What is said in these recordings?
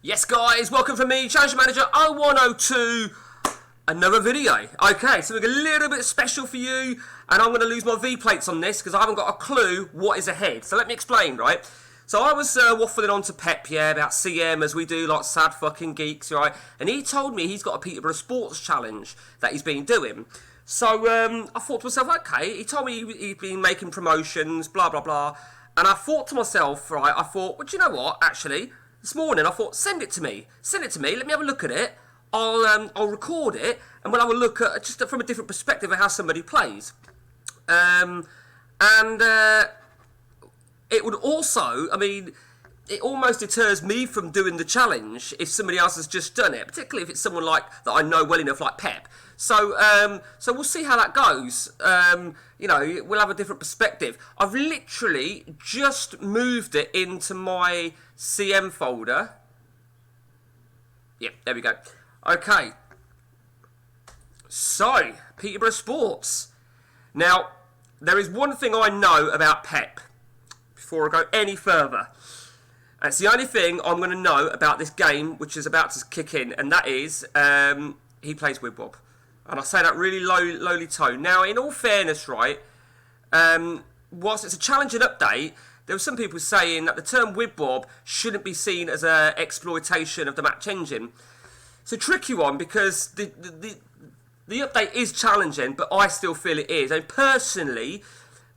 Yes guys, welcome from me, Challenge Manager 0102, another video. Okay, something a little bit special for you, and I'm going to lose my V-plates on this because I haven't got a clue what is ahead. So let me explain, right? So I was waffling on to Pep, about CM, as we do, like sad fucking geeks, right? And he told me he's got a Peterborough Sports Challenge that he's been doing. So I thought to myself, okay, he told me he'd been making promotions, blah, blah, blah. And I thought to myself, right, well, do you know what, actually? This morning I thought, send it to me, let me have a look at it, I'll record it, and we'll have a look at, just from a different perspective of how somebody plays. It would also, it almost deters me from doing the challenge if somebody else has just done it, particularly if it's someone like that I know well enough, like Pep. So we'll see how that goes. We'll have a different perspective. I've literally just moved it into my CM folder. Yep, there we go. Okay. So, Peterborough Sports. Now, there is one thing I know about Pep before I go any further. And it's the only thing I'm going to know about this game, which is about to kick in, and that is he plays with Bob. And I say that really lowly tone. Now, in all fairness, right, whilst it's a challenge and update, there were some people saying that the term with Bob shouldn't be seen as an exploitation of the match engine. It's a tricky one because the update is challenging, but I still feel it is. And personally,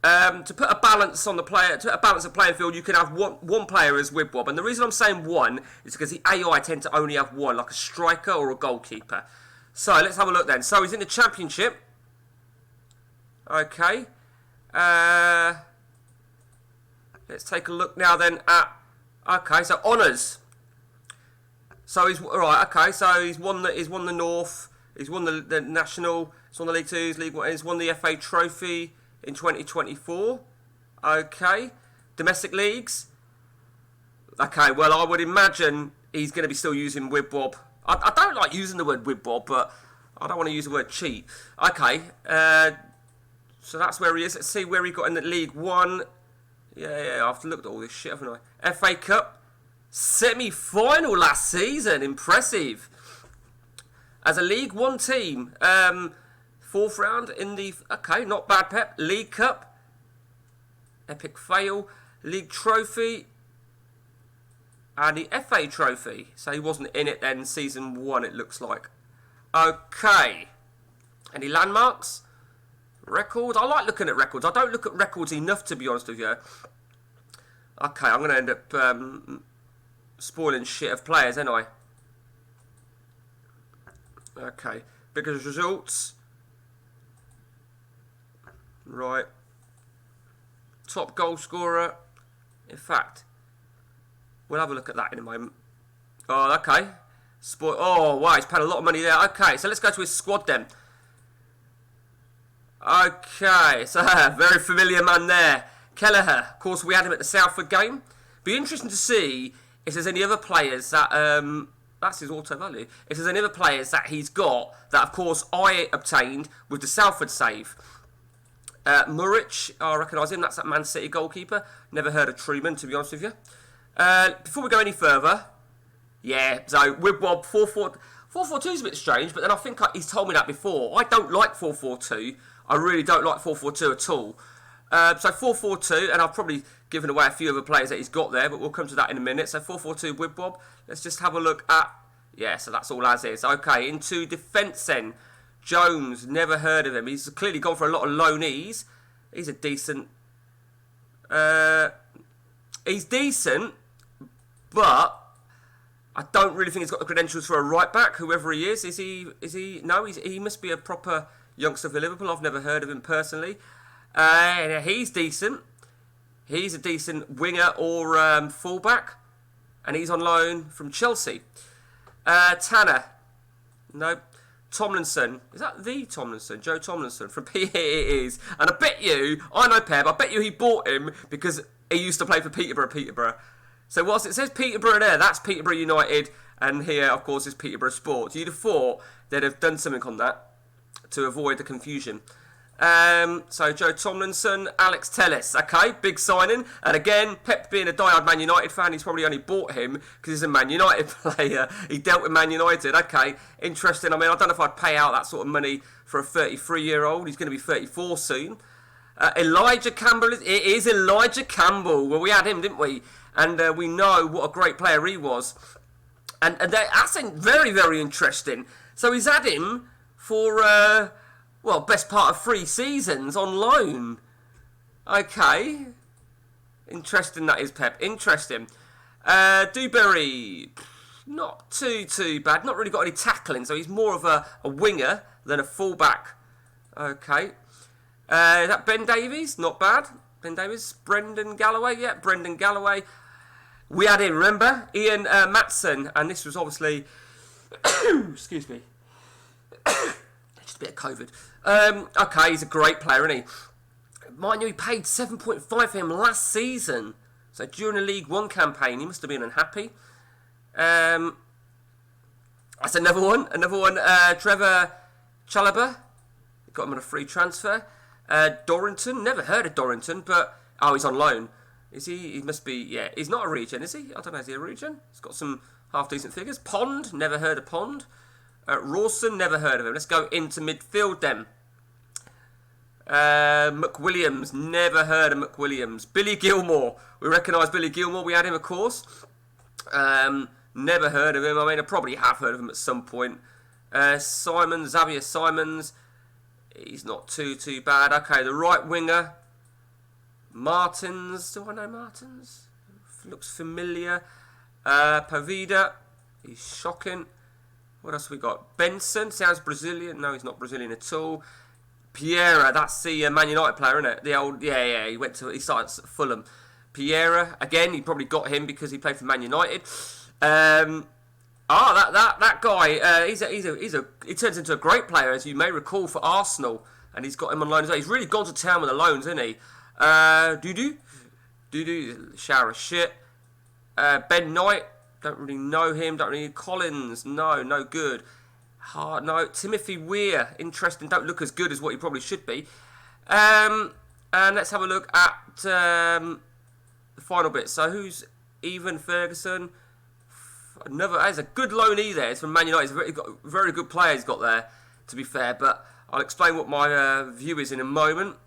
to put a balance on the player, to put a balance of playing field, you can have one player as with Bob. And the reason I'm saying one is because the AI tend to only have one, like a striker or a goalkeeper. So let's have a look then. So he's in the Championship. Okay. Let's take a look now then at. Okay, so honours. So he's right. Okay, so he's won the North. He's won the National. He's won the League Two. League One. He's won the FA Trophy in 2024. Okay, domestic leagues. Okay, well I would imagine he's going to be still using with Bob. I don't like using the word with Bob, but I don't want to use the word cheat. Okay, so that's where he is. Let's see where he got in the League One. Yeah, I've looked at all this shit, haven't I? FA Cup semi-final last season. Impressive. As a League One team, fourth round in the... Okay, not bad, Pep. League Cup. Epic fail. League Trophy. And the FA Trophy. So he wasn't in it then, season 1, it looks like. Okay. Any landmarks? Records? I like looking at records. I don't look at records enough, to be honest with you. Okay, I'm going to end up spoiling shit of players, ain't I? Okay. Biggest results. Right. Top goal scorer. In fact, we'll have a look at that in a moment. Oh, okay. Oh, wow, he's paid a lot of money there. Okay, so let's go to his squad then. Okay, so very familiar man there. Kelleher. Of course, we had him at the Salford game. Be interesting to see if there's any other players that... that's his auto value. If there's any other players that he's got that, of course, I obtained with the Salford save. Muric, I recognise him. That's that Man City goalkeeper. Never heard of Truman, to be honest with you. Before we go any further, so with Bob, 4-4-2 is a bit strange, but then I think he's told me that before. I don't like 4-4-2. I really don't like 4-4-2 at all. So 4-4-2, and I've probably given away a few other players that he's got there, but we'll come to that in a minute. So 4-4-2 with Bob. Let's just have a look at... Yeah, so that's all as is. Okay, into defence then. Jones, never heard of him. He's clearly gone for a lot of loanees. He's a decent... he's decent, but I don't really think he's got the credentials for a right back, whoever he is. Is he? No, he must be a proper youngster for Liverpool. I've never heard of him personally. He's decent. He's a decent winger or fullback, and he's on loan from Chelsea. Tanner, no. Tomlinson, is that the Tomlinson? Joe Tomlinson from PE it is. And I bet you, I know Pep, I bet you he bought him because he used to play for Peterborough. So whilst it says Peterborough there, that's Peterborough United, and here, of course, is Peterborough Sports. You'd have thought they'd have done something on that to avoid the confusion. So Joe Tomlinson, Alex Telles, okay, big signing. And again, Pep being a diehard Man United fan, he's probably only bought him because he's a Man United player. He dealt with Man United, okay, interesting. I mean, I don't know if I'd pay out that sort of money for a 33-year-old. He's going to be 34 soon. Elijah Campbell, it is Elijah Campbell. Well, we had him, didn't we? And we know what a great player he was. And that's very, very interesting. So he's had him for... well, best part of 3 seasons on loan. Okay. Interesting that is, Pep. Interesting. Dewberry, not too bad. Not really got any tackling, so he's more of a winger than a fullback. Okay. Is that Ben Davies? Not bad. Ben Davies. Brendan Galloway. Yeah, Brendan Galloway. We had him, remember? Ian Matson. And this was obviously... excuse me. Just a bit of COVID. Okay, he's a great player, isn't he? Mind you, he paid 7.5 for him last season. So during the League One campaign, he must have been unhappy. That's another one. Trevor Chalobah. Got him on a free transfer. Dorrington. Never heard of Dorrington, but... Oh, he's on loan. Is he? He must be... Yeah, he's not a regen, is he? I don't know, is he a regen? He's got some half-decent figures. Pond. Never heard of Pond. Rawson, never heard of him. Let's go into midfield then. McWilliams, never heard of McWilliams. Billy Gilmore, we recognise Billy Gilmore. We had him, of course. Never heard of him. I mean, I probably have heard of him at some point. Xavier Simons, he's not too bad. Okay, the right winger. Martins, do I know Martins? Looks familiar. Pavida, he's shocking. What else we got? Benson, sounds Brazilian. No, he's not Brazilian at all. Piera, that's the Man United player, isn't it? The old, yeah. He started at Fulham. Piera, again, he probably got him because he played for Man United. That guy, he turns into a great player, as you may recall, for Arsenal, and he's got him on loan as well. He's really gone to town with the loans, isn't he? Doo-doo, shower of shit. Ben Knight. Don't really know him. Don't really... Collins. No good. No. Timothy Weir. Interesting. Don't look as good as what he probably should be. And let's have a look at the final bit. So who's Evan Ferguson? There's a good loanee there. It's from Man United. He's got very good player he's got there, to be fair. But I'll explain what my view is in a moment.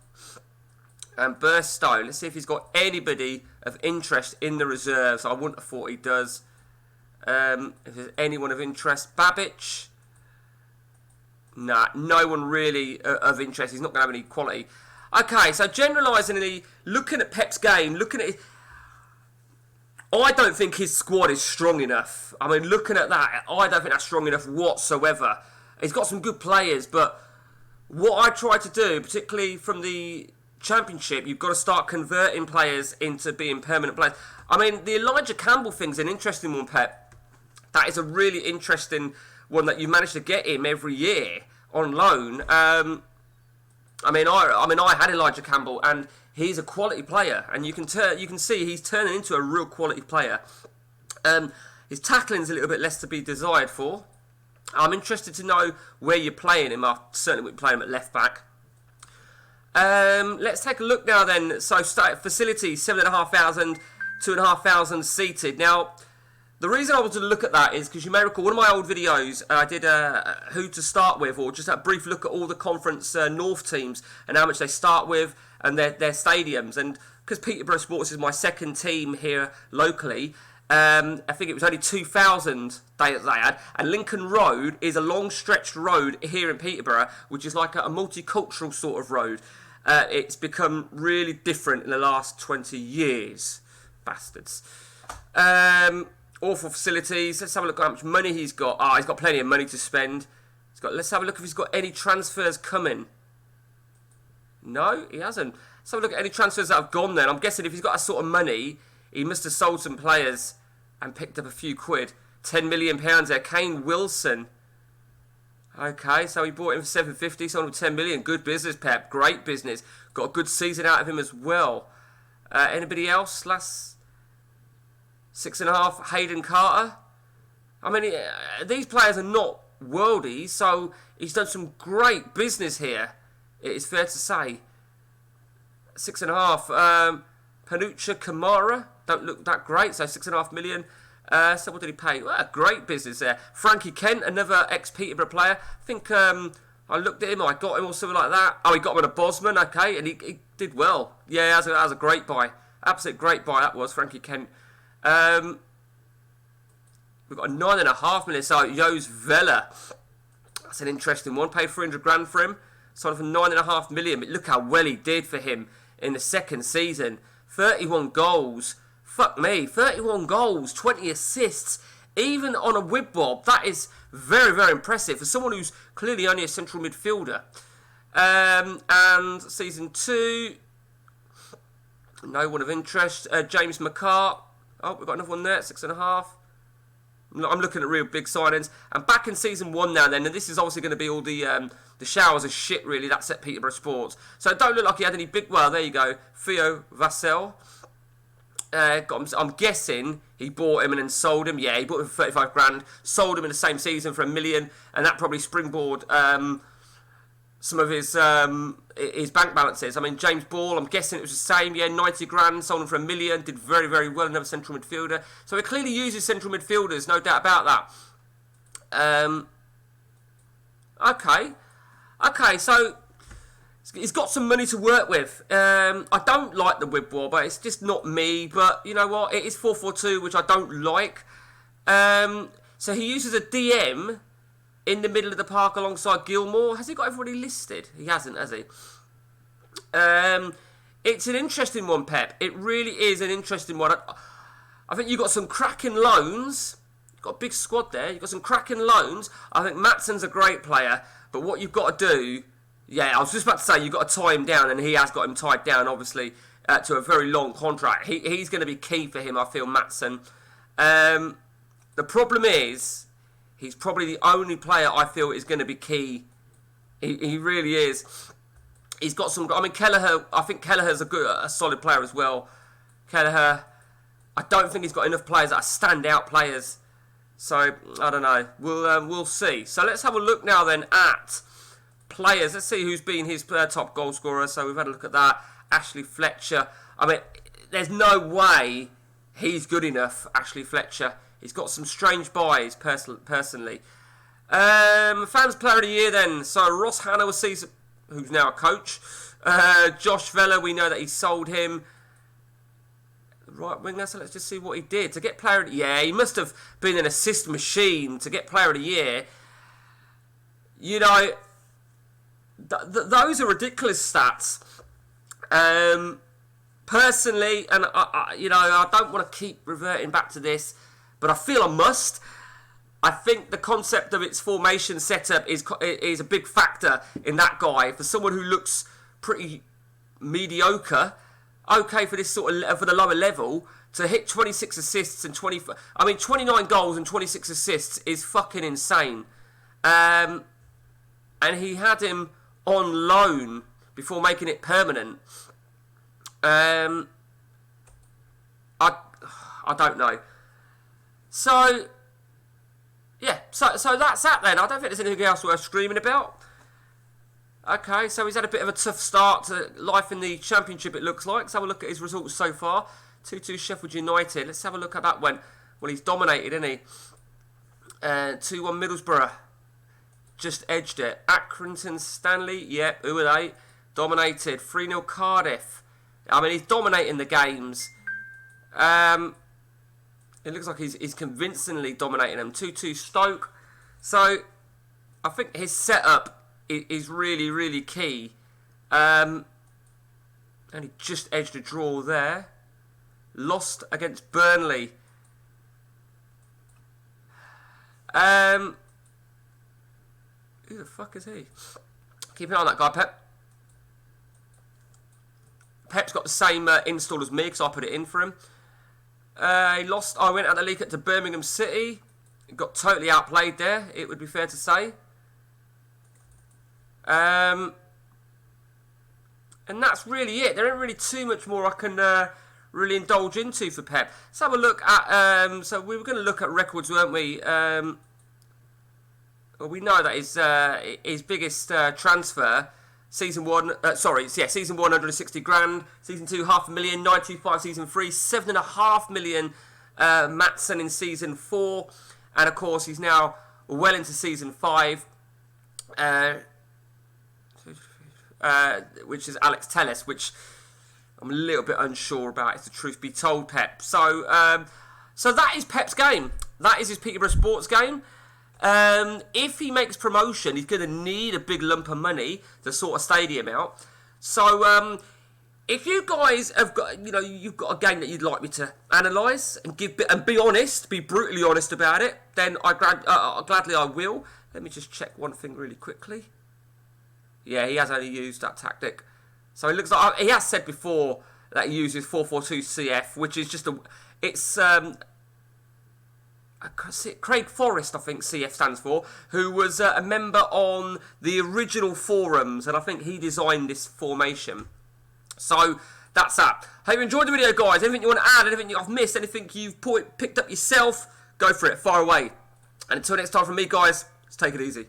And Burstone. Let's see if he's got anybody of interest in the reserves. I wouldn't have thought he does. If there's anyone of interest, Babic. Nah, no one really of interest. He's not going to have any quality. Okay, so generalising, looking at Pep's game, I don't think his squad is strong enough. I mean, looking at that, I don't think that's strong enough whatsoever. He's got some good players, but what I try to do, particularly from the Championship, you've got to start converting players into being permanent players. I mean, the Elijah Campbell thing's an interesting one, Pep. That is a really interesting one that you managed to get him every year on loan. I had Elijah Campbell, and he's a quality player, and you can see he's turning into a real quality player. His tackling's a little bit less to be desired for. I'm interested to know where you're playing him. I certainly wouldn't play him at left back. Let's take a look now then. So facilities, 7,500, 2,500 seated. Now, the reason I wanted to look at that is because you may recall one of my old videos, I did who to start with, or just a brief look at all the Conference North teams and how much they start with and their stadiums. And because Peterborough Sports is my second team here locally, I think it was only 2,000 they had. And Lincoln Road is a long stretched road here in Peterborough, which is like a multicultural sort of road. It's become really different in the last 20 years. Bastards. Awful facilities. Let's have a look at how much money he's got. He's got plenty of money to spend. Let's have a look if he's got any transfers coming. No, he hasn't. Let's have a look at any transfers that have gone then. I'm guessing if he's got that sort of money, he must have sold some players and picked up a few quid. £10 million there. Kane Wilson. Okay, so he bought him for 750, sold him for 10 million. Good business, Pep. Great business. Got a good season out of him as well. Anybody else? Last 6.5, Hayden Carter. I mean, these players are not worldies, so he's done some great business here it is fair to say. 6.5. Panucha Kamara don't look that great, so 6.5 million. So what did he pay? Well, great business there. Frankie Kent, another ex-Peterborough player. I think I looked at him, I got him or something like that. Oh, he got him at a Bosman, okay, and he did well. Yeah, that was a great buy. Absolute great buy that was, Frankie Kent. We've got a 9.5 million, so Jose Vela. That's an interesting one. Paid 300 grand for him. Sold for 9.5 million, but look how well he did for him in the second season. 31 goals. Fuck me, 31 goals, 20 assists, even on a Wibwob. That is very, very impressive for someone who's clearly only a central midfielder. And season 2, no one of interest. James McCart. Oh, we've got another one there, 6.5. I'm looking at real big signings. And back in season 1 now then, and this is obviously going to be all the showers of shit, really. That's at Peterborough Sports. So it don't look like he had any big... Well, there you go. Theo Vassell. I'm guessing he bought him and then sold him. Yeah, he bought him for 35 grand, sold him in the same season for $1 million, and that probably springboard some of his bank balances. I mean, James Ball, I'm guessing it was the same. Yeah, 90 grand, sold him for $1 million, did very, very well, another central midfielder. So he clearly uses central midfielders, no doubt about that. Okay, so... He's got some money to work with. I don't like the Wibwar, but it's just not me. But you know what? It is 4-4-2, which I don't like. So he uses a DM in the middle of the park alongside Gilmore. Has he got everybody listed? He hasn't, has he? It's an interesting one, Pep. It really is an interesting one. I think you've got some cracking loans. You've got a big squad there. You've got some cracking loans. I think Matsson's a great player. But what you've got to do... Yeah, I was just about to say, you've got to tie him down, and he has got him tied down, obviously, to a very long contract. He's going to be key for him, I feel, Matsson. The problem is, he's probably the only player I feel is going to be key. He really is. He's got some... I mean, Kelleher, I think Kelleher's a solid player as well. Kelleher, I don't think he's got enough players that are standout players. So, I don't know. We'll see. So, let's have a look now, then, at... players. Let's see who's been his top goal scorer. So we've had a look at that. Ashley Fletcher. I mean, there's no way he's good enough, Ashley Fletcher. He's got some strange buys, personally. Fans Player of the Year then. So Ross Hannah was season, who's now a coach. Josh Vella, we know that he sold him. Right winger, so let's just see what he did. To get Player of the Year, yeah, he must have been an assist machine to get Player of the Year. You know... those are ridiculous stats. Personally, and I don't want to keep reverting back to this, but I feel I must. I think the concept of its formation setup is a big factor in that guy. For someone who looks pretty mediocre, okay for this sort of for the lower level, to hit 26 assists and 29 goals and 26 assists is fucking insane. And he had him on loan before making it permanent. I don't know. So yeah, so that's that then. I don't think there's anything else worth screaming about. Okay, so he's had a bit of a tough start to life in the Championship, it looks like. Let's have a look at his results so far. 2-2 Sheffield United. Let's have a look at that one. Well, he's dominated, isn't he? 2-1 Middlesbrough. Just edged it. Accrington Stanley, yep, who are they? Dominated. 3-0 Cardiff. I mean, he's dominating the games. It looks like he's convincingly dominating them. 2-2 Stoke. So, I think his setup is really, really key. And he just edged a draw there. Lost against Burnley. Who the fuck is he? Keep an eye on that guy, Pep. Pep's got the same install as me because I put it in for him. He lost. I went out the league to Birmingham City. Got totally outplayed there, it would be fair to say. And that's really it. There ain't really too much more I can really indulge into for Pep. Let's have a look at... so we were going to look at records, weren't we? Well, we know that his biggest transfer, Season 1, season 1, 160 grand. Season 2, 500,000. 925 season 3, 7.5 million. Maatsen in season 4. And of course, he's now well into season 5. Which is Alex Telles, which I'm a little bit unsure about, if the truth be told, Pep. So that is Pep's game. That is his Peterborough sports game. If he makes promotion, he's going to need a big lump of money to sort a stadium out. So, if you guys have got, you've got a game that you'd like me to analyse and be honest, be brutally honest about it, then gladly I will. Let me just check one thing really quickly. Yeah, he has only used that tactic. So it looks like he has said before that he uses 442 CF, which is just Craig Forrest, I think CF stands for, who was a member on the original forums, and I think he designed this formation. So that's that. Hope you enjoyed the video, guys. Anything you want to add, anything I've missed, anything you've picked up yourself, go for it, fire away. And until next time from me, guys, let's take it easy.